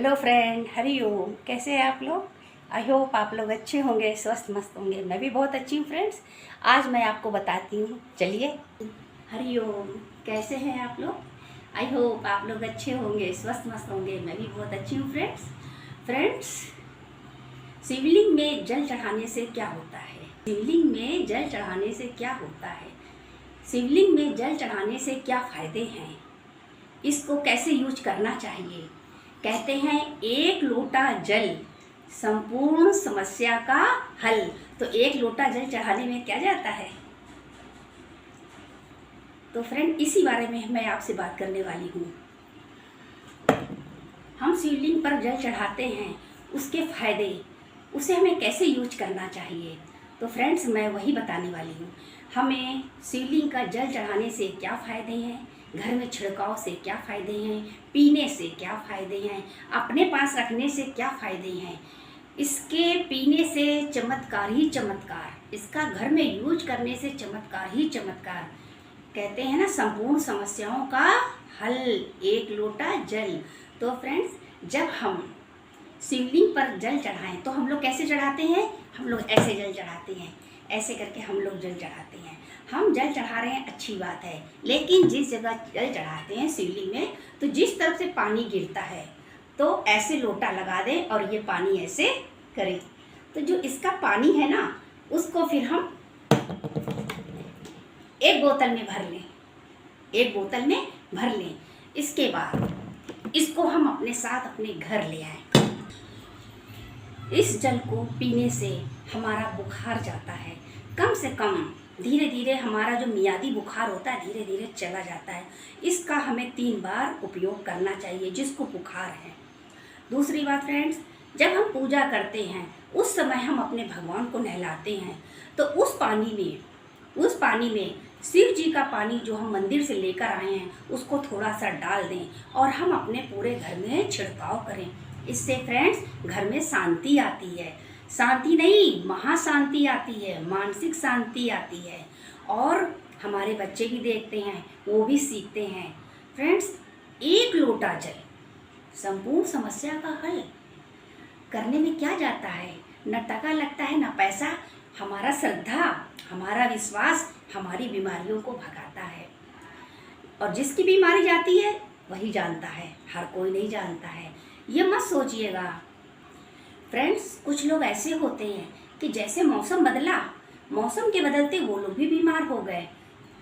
Hello friend, Hari ओम। कैसे हैं आप लोग? आई होप आप लोग अच्छे होंगे, स्वस्थ मस्त होंगे। मैं भी बहुत अच्छी हूँ फ्रेंड्स। आज मैं आपको बताती हूँ, चलिए। हरि ओम। कैसे हैं आप लोग? आई होप आप लोग अच्छे होंगे, स्वस्थ मस्त होंगे। मैं भी बहुत अच्छी हूँ फ्रेंड्स, शिवलिंग में जल चढ़ाने से क्या होता है? शिवलिंग में जल चढ़ाने से क्या होता है? शिवलिंग में जल चढ़ाने से क्या फ़ायदे हैं? इसको कैसे यूज करना चाहिए? कहते हैं एक लोटा जल संपूर्ण समस्या का हल। तो एक लोटा जल चढ़ाने में क्या जाता है? तो फ्रेंड, इसी बारे में मैं आपसे बात करने वाली हूँ। हम शिवलिंग पर जल चढ़ाते हैं, उसके फायदे, उसे हमें कैसे यूज करना चाहिए। तो फ्रेंड्स, मैं वही बताने वाली हूँ। हमें शिवलिंग का जल चढ़ाने से क्या फ़ायदे हैं, घर में छिड़काव से क्या फ़ायदे हैं, पीने से क्या फ़ायदे हैं, अपने पास रखने से क्या फ़ायदे हैं। इसके पीने से चमत्कार ही चमत्कार, इसका घर में यूज करने से चमत्कार ही चमत्कार। कहते हैं ना, संपूर्ण समस्याओं का हल एक लोटा जल। तो फ्रेंड्स, जब हम शिवलिंग पर जल चढ़ाएं तो हम लोग कैसे चढ़ाते हैं? हम लोग ऐसे जल चढ़ाते हैं, ऐसे करके हम लोग जल चढ़ाते हैं। हम जल चढ़ा रहे हैं, अच्छी बात है, लेकिन जिस जगह जल चढ़ाते हैं शिवलिंग में, तो जिस तरफ से पानी गिरता है तो ऐसे लोटा लगा दें और ये पानी ऐसे करें। तो जो इसका पानी है ना, उसको फिर हम एक बोतल में भर लें, एक बोतल में भर लें। इसके बाद इसको हम अपने साथ अपने घर ले आए। इस जल को पीने से हमारा बुखार जाता है, कम से कम धीरे धीरे हमारा जो मियादी बुखार होता है धीरे धीरे चला जाता है। इसका हमें 3 बार उपयोग करना चाहिए जिसको बुखार है। दूसरी बात फ्रेंड्स, जब हम पूजा करते हैं उस समय हम अपने भगवान को नहलाते हैं, तो उस पानी में शिव जी का पानी जो हम मंदिर से लेकर आए हैं उसको थोड़ा सा डाल दें और हम अपने पूरे घर में छिड़काव करें। इससे फ्रेंड्स, घर में शांति आती है। शांति नहीं, महाशांति आती है, मानसिक शांति आती है। और हमारे बच्चे भी देखते हैं, वो भी सीखते हैं। फ्रेंड्स, एक लोटा जल संपूर्ण समस्या का हल करने में क्या जाता है? न टका लगता है, न पैसा। हमारा श्रद्धा, हमारा विश्वास हमारी बीमारियों को भगाता है। और जिसकी बीमारी जाती है वही जानता है, हर कोई नहीं जानता है। ये मत सोचिएगा फ्रेंड्स। कुछ लोग ऐसे होते हैं कि जैसे मौसम बदला, मौसम के बदलते वो लोग भी बीमार हो गए।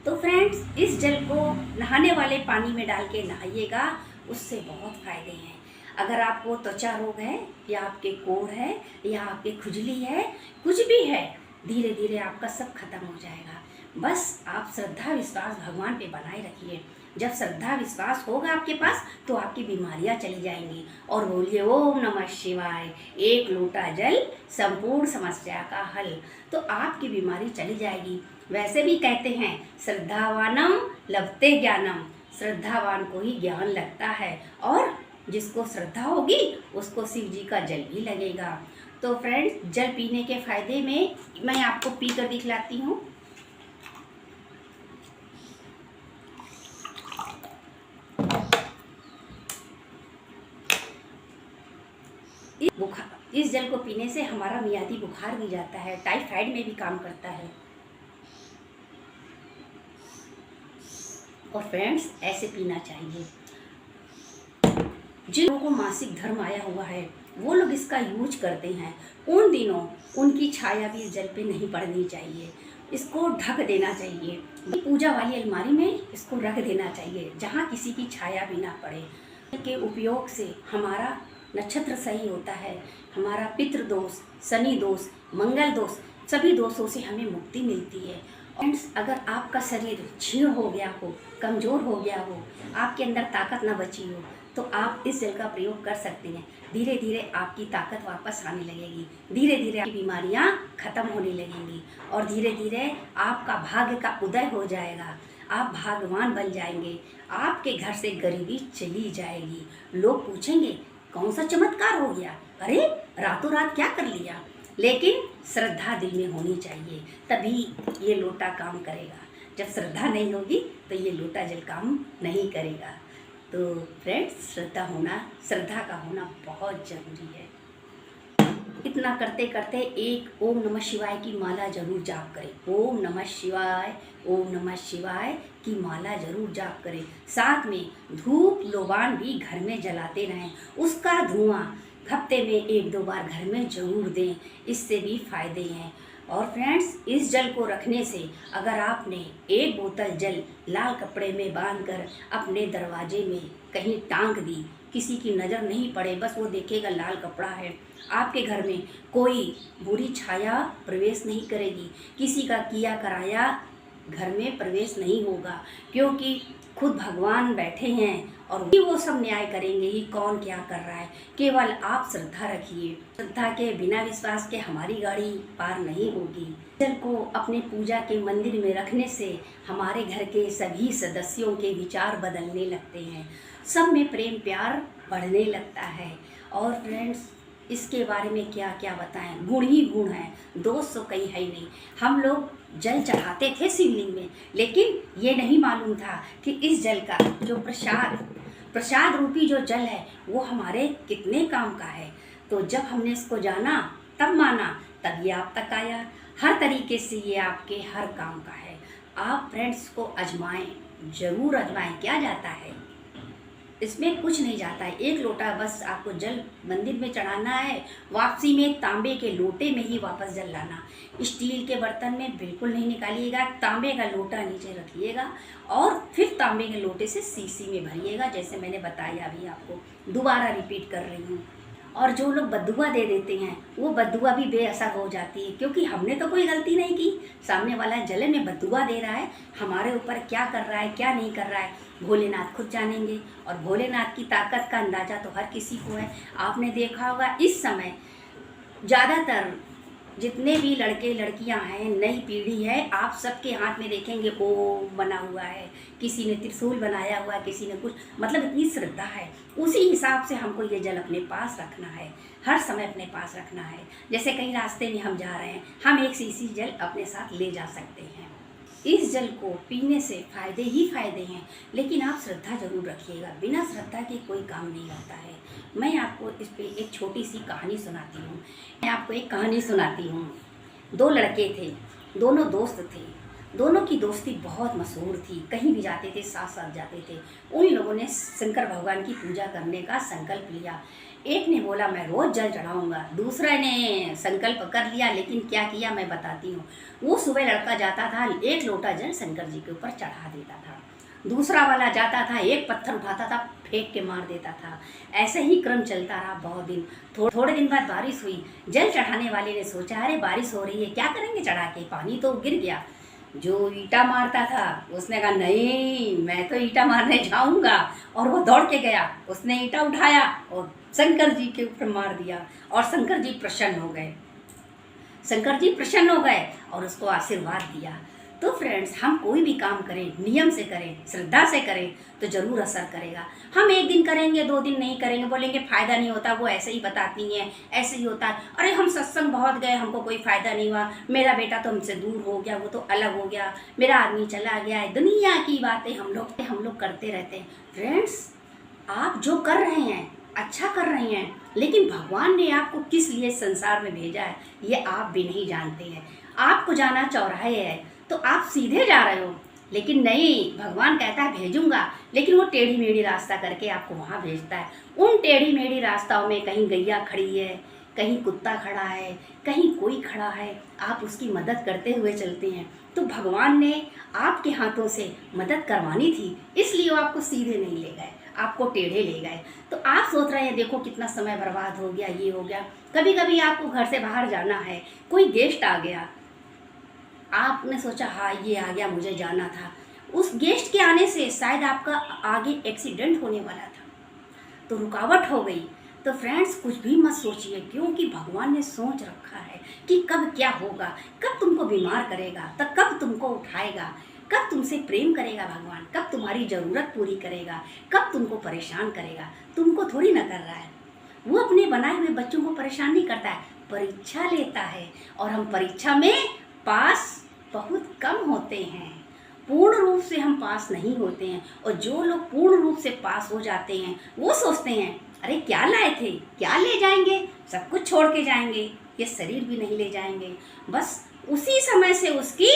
तो फ्रेंड्स, इस जल को नहाने वाले पानी में डाल के नहाइएगा, उससे बहुत फ़ायदे हैं। अगर आपको त्वचा रोग है, या आपके कोढ़ है, या आपके खुजली है, कुछ भी है, धीरे धीरे आपका सब खत्म हो जाएगा। बस आप श्रद्धा विश्वास भगवान पे बनाए रखिए। जब श्रद्धा विश्वास होगा आपके पास तो आपकी बीमारियां चली जाएंगी। और बोलिए ओम नमः शिवाय, एक लोटा जल संपूर्ण समस्या का हल। तो आपकी बीमारी चली जाएगी। वैसे भी कहते हैं, श्रद्धावानम लभते ज्ञानम, श्रद्धावान को ही ज्ञान लगता है। और जिसको श्रद्धा होगी उसको शिव जी का जल भी लगेगा। तो फ्रेंड्स, जल पीने के फायदे में मैं आपको पी कर दिखलाती हूँ। इस जल को पीने से हमारा मियादी बुखार भी जाता है, टाइफाइड में भी काम करता है। और फ्रेंड्स, ऐसे पीना चाहिए। जिन लोगों को मासिक धर्म आया हुआ है वो लोग इसका यूज करते हैं, उन दिनों उनकी छाया भी इस जल पे नहीं पड़नी चाहिए। इसको ढक देना चाहिए, पूजा वाली अलमारी में इसको रख देना चाहिए जहाँ किसी की छाया भी ना पड़े। के उपयोग से हमारा नक्षत्र सही होता है, हमारा पितृ दोष, शनि दोष, मंगल दोष, सभी दोषों से हमें मुक्ति मिलती है। फ्रेंड्स, अगर आपका शरीर क्षीण हो गया हो, कमज़ोर हो गया हो, आपके अंदर ताकत ना बची हो, तो आप इस जल का प्रयोग कर सकते हैं। धीरे धीरे आपकी ताकत वापस आने लगेगी, धीरे धीरे आपकी बीमारियां खत्म होने लगेंगी, और धीरे धीरे आपका भाग्य का उदय हो जाएगा। आप भाग्यवान बन जाएंगे, आपके घर से गरीबी चली जाएगी। लोग पूछेंगे कौन सा चमत्कार हो गया, अरे रातों रात क्या कर लिया। लेकिन श्रद्धा दिल में होनी चाहिए, तभी ये लोटा काम करेगा। जब श्रद्धा नहीं होगी तो ये लोटा जल काम नहीं करेगा। तो फ्रेंड्स, श्रद्धा का होना बहुत ज़रूरी है। इतना करते करते एक ओम नमः शिवाय की माला जरूर जाप करें। ओम नमः शिवाय, ओम नमः शिवाय की माला जरूर जाप करें। साथ में धूप लोबान भी घर में जलाते रहें। उसका धुआं हफ्ते में 1-2 बार घर में जरूर दें, इससे भी फायदे हैं। और फ्रेंड्स, इस जल को रखने से अगर आपने 1 बोतल जल लाल कपड़े में बांधकर अपने दरवाजे में कहीं टांग दी, किसी की नज़र नहीं पड़े, बस वो देखेगा लाल कपड़ा है, आपके घर में कोई बुरी छाया प्रवेश नहीं करेगी, किसी का किया कराया घर में प्रवेश नहीं होगा, क्योंकि खुद भगवान बैठे हैं और वो सब न्याय करेंगे ही कौन क्या कर रहा है। केवल आप श्रद्धा रखिए। श्रद्धा के बिना विश्वास के हमारी गाड़ी पार नहीं होगी। जल को अपने पूजा के मंदिर में रखने से हमारे घर के सभी सदस्यों के विचार बदलने लगते हैं, सब में प्रेम प्यार बढ़ने लगता है। और फ्रेंड्स, इसके बारे में क्या क्या बताएं, गुण ही गुण हैं, दोष तो कहीं है ही नहीं। हम लोग जल चढ़ाते थे शिवलिंग में, लेकिन ये नहीं मालूम था कि इस जल का जो प्रसाद रूपी जो जल है वो हमारे कितने काम का है। तो जब हमने इसको जाना, तब माना, तब ये आप तक आया। हर तरीके से ये आपके हर काम का है। आप फ्रेंड्स को आजमाएं, जरूर आजमाएं। क्या जाता है इसमें? कुछ नहीं जाता है। 1 लोटा बस आपको जल मंदिर में चढ़ाना है। वापसी में तांबे के लोटे में ही वापस जल लाना। स्टील के बर्तन में बिल्कुल नहीं निकालिएगा। तांबे का लोटा नीचे रखिएगा और फिर तांबे के लोटे से सीसी में भरिएगा, जैसे मैंने बताया अभी आपको। दोबारा रिपीट कर रही हूँ। और जो लोग बद्दुआ दे देते हैं, वो बद्दुआ भी बेअसर हो जाती है, क्योंकि हमने तो कोई गलती नहीं की। सामने वाला जले में बद्दुआ दे रहा है, हमारे ऊपर क्या कर रहा है क्या नहीं कर रहा है भोलेनाथ खुद जानेंगे। और भोलेनाथ की ताकत का अंदाज़ा तो हर किसी को है। आपने देखा होगा इस समय ज़्यादातर जितने भी लड़के लड़कियां हैं, नई पीढ़ी है, आप सबके हाथ में देखेंगे ओम बना हुआ है, किसी ने त्रिशूल बनाया हुआ है, किसी ने कुछ, मतलब इतनी श्रद्धा है। उसी हिसाब से हमको ये जल अपने पास रखना है, हर समय अपने पास रखना है। जैसे कहीं रास्ते में हम जा रहे हैं, हम 1 सीसी जल अपने साथ ले जा सकते हैं। इस जल को पीने से फायदे ही फायदे हैं, लेकिन आप श्रद्धा जरूर रखिएगा। बिना श्रद्धा के कोई काम नहीं होता है। मैं आपको इस पे एक छोटी सी कहानी सुनाती हूँ। मैं आपको एक कहानी सुनाती हूँ। 2 लड़के थे, दोनों दोस्त थे। दोनों की दोस्ती बहुत मशहूर थी, कहीं भी जाते थे साथ साथ जाते थे। उन लोगों ने शंकर भगवान की पूजा करने का संकल्प लिया। एक ने बोला मैं रोज़ जल चढ़ाऊँगा, दूसरा ने संकल्प कर लिया, लेकिन क्या किया मैं बताती हूँ। वो सुबह लड़का जाता था, 1 लोटा जल शंकर जी के ऊपर चढ़ा देता था। दूसरा वाला जाता था, 1 पत्थर उठाता था, फेंक के मार देता था। ऐसे ही क्रम चलता रहा बहुत दिन। थोड़े दिन बाद बारिश हुई। जल चढ़ाने वाले ने सोचा अरे बारिश हो रही है, क्या करेंगे चढ़ा के, पानी तो गिर गया। जो ईंटा मारता था उसने कहा नहीं, मैं तो ईंटा मारने जाऊंगा, और वो दौड़ के गया। उसने ईंटा उठाया और शंकर जी के ऊपर मार दिया, और शंकर जी प्रसन्न हो गए। शंकर जी प्रसन्न हो गए और उसको आशीर्वाद दिया। तो फ्रेंड्स, हम कोई भी काम करें, नियम से करें, श्रद्धा से करें, तो ज़रूर असर करेगा। हम 1 दिन करेंगे, 2 दिन नहीं करेंगे, बोलेंगे फ़ायदा नहीं होता, वो ऐसे ही बताती हैं, ऐसे ही होता है, अरे हम सत्संग बहुत गए, हमको कोई फ़ायदा नहीं हुआ, मेरा बेटा तो हमसे दूर हो गया, वो तो अलग हो गया, मेरा आदमी चला गया है। दुनिया की बातें हम लोग करते रहते हैं। फ्रेंड्स, आप जो कर रहे हैं अच्छा कर रहे हैं, लेकिन भगवान ने आपको किस लिए संसार में भेजा है ये आप भी नहीं जानते हैं। आपको जाना चौराहे है तो आप सीधे जा रहे हो, लेकिन नहीं, भगवान कहता है भेजूंगा, लेकिन वो टेढ़ी मेढ़ी रास्ता करके आपको वहाँ भेजता है। उन टेढ़ी मेढ़ी रास्ताओं में कहीं गैया खड़ी है, कहीं कुत्ता खड़ा है, कहीं कोई खड़ा है, आप उसकी मदद करते हुए चलते हैं। तो भगवान ने आपके हाथों से मदद करवानी थी, इसलिए वो आपको सीधे नहीं ले गए, आपको टेढ़े ले गए। तो आप सोच रहे हैं देखो कितना समय बर्बाद हो गया, ये हो गया। कभी कभी आपको घर से बाहर जाना है, कोई गेस्ट आ गया, आपने सोचा हाँ ये आ गया, मुझे जाना था। उस गेस्ट के आने से शायद आपका आगे एक्सीडेंट होने वाला था, तो रुकावट हो गई। तो फ्रेंड्स, कुछ भी मत सोचिए, क्योंकि भगवान ने सोच रखा है कि कब क्या होगा, कब तुमको बीमार करेगा, तो कब तुमको उठाएगा, कब तुमसे प्रेम करेगा भगवान, कब तुम्हारी ज़रूरत पूरी करेगा, कब तुमको परेशान करेगा। तुमको थोड़ी ना कर रहा है, वो अपने बनाए हुए बच्चों को परेशान नहीं करता है, परीक्षा लेता है। और हम परीक्षा में पास बहुत कम होते हैं, पूर्ण रूप से हम पास नहीं होते हैं, और जो लोग पूर्ण रूप से पास हो जाते हैं वो सोचते हैं अरे क्या लाए थे, क्या ले जाएंगे, सब कुछ छोड़ के जाएंगे, ये शरीर भी नहीं ले जाएंगे। बस उसी समय से उसकी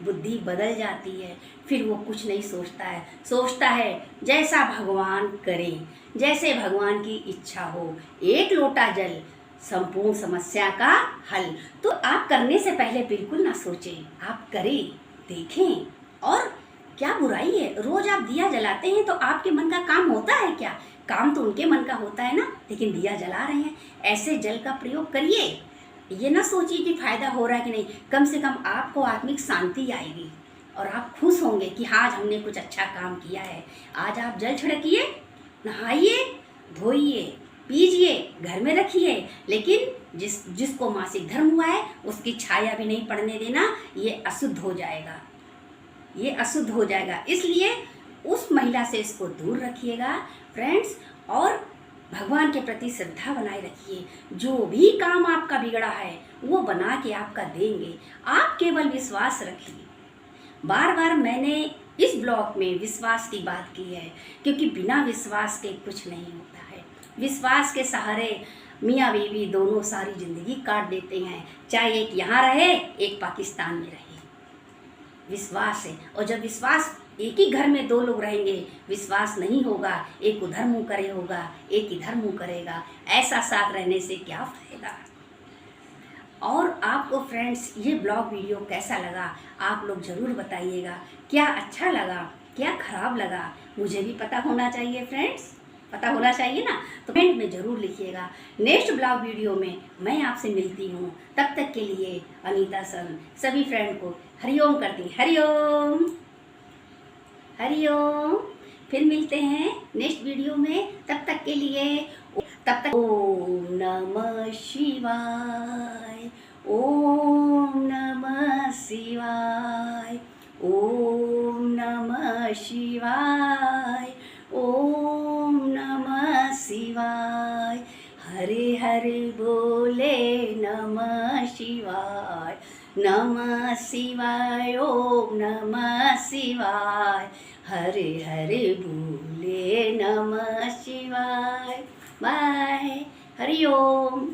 बुद्धि बदल जाती है, फिर वो कुछ नहीं सोचता है जैसा भगवान करे, जैसे भगवान की इच्छा हो, एक लोटा जल संपूर्ण समस्या का हल। तो आप करने से पहले बिल्कुल ना सोचें, आप करें, देखें। और क्या बुराई है, रोज आप दिया जलाते हैं तो आपके मन का काम होता है क्या? काम तो उनके मन का होता है ना, लेकिन दिया जला रहे हैं। ऐसे जल का प्रयोग करिए, ये ना सोचिए कि फायदा हो रहा है कि नहीं, कम से कम आपको आत्मिक शांति आएगी और आप खुश होंगे कि आज हमने कुछ अच्छा काम किया है। आज आप जल छिड़किए, नहाइए, धोइए, पीजिए, घर में रखिए, लेकिन जिसको मासिक धर्म हुआ है उसकी छाया भी नहीं पड़ने देना, ये अशुद्ध हो जाएगा, ये अशुद्ध हो जाएगा। इसलिए उस महिला से इसको दूर रखिएगा फ्रेंड्स, और भगवान के प्रति श्रद्धा बनाए रखिए। जो भी काम आपका बिगड़ा है वो बना के आपका देंगे, आप केवल विश्वास रखिए। बार बार मैंने इस ब्लॉग में विश्वास की बात की है, क्योंकि बिना विश्वास के कुछ नहीं होता है। विश्वास के सहारे मियाँ बीवी दोनों सारी ज़िंदगी काट देते हैं, चाहे एक यहाँ रहे एक पाकिस्तान में रहे। विश्वास है, और जब विश्वास, एक ही घर में दो लोग रहेंगे, विश्वास नहीं होगा, एक उधर मुँह करे होगा, एक इधर मुँह करेगा, ऐसा साथ रहने से क्या फायदा। और आपको फ्रेंड्स ये ब्लॉग वीडियो कैसा लगा आप लोग ज़रूर बताइएगा। क्या अच्छा लगा, क्या खराब लगा, मुझे भी पता होना चाहिए फ्रेंड्स, पता होना चाहिए ना, तो कमेंट में ज़रूर लिखिएगा। नेक्स्ट ब्लॉग वीडियो में मैं आपसे मिलती हूँ, तब तक के लिए अनीता सन सभी फ्रेंड को हरिओम करती, हरिओम हरिओम। फिर मिलते हैं नेक्स्ट वीडियो में, तब तक के लिए, तब तक ओम नमः शिवाय, ओम नमः शिवाय, ओम नमः शिवाय, ओम नमः शिवाय। हरे हरे बोले नमः शिवाय, नमः शिवाय, ओम नमः शिवाय। हरे हरे बोले नमः शिवाय। बाय, हरि ओम।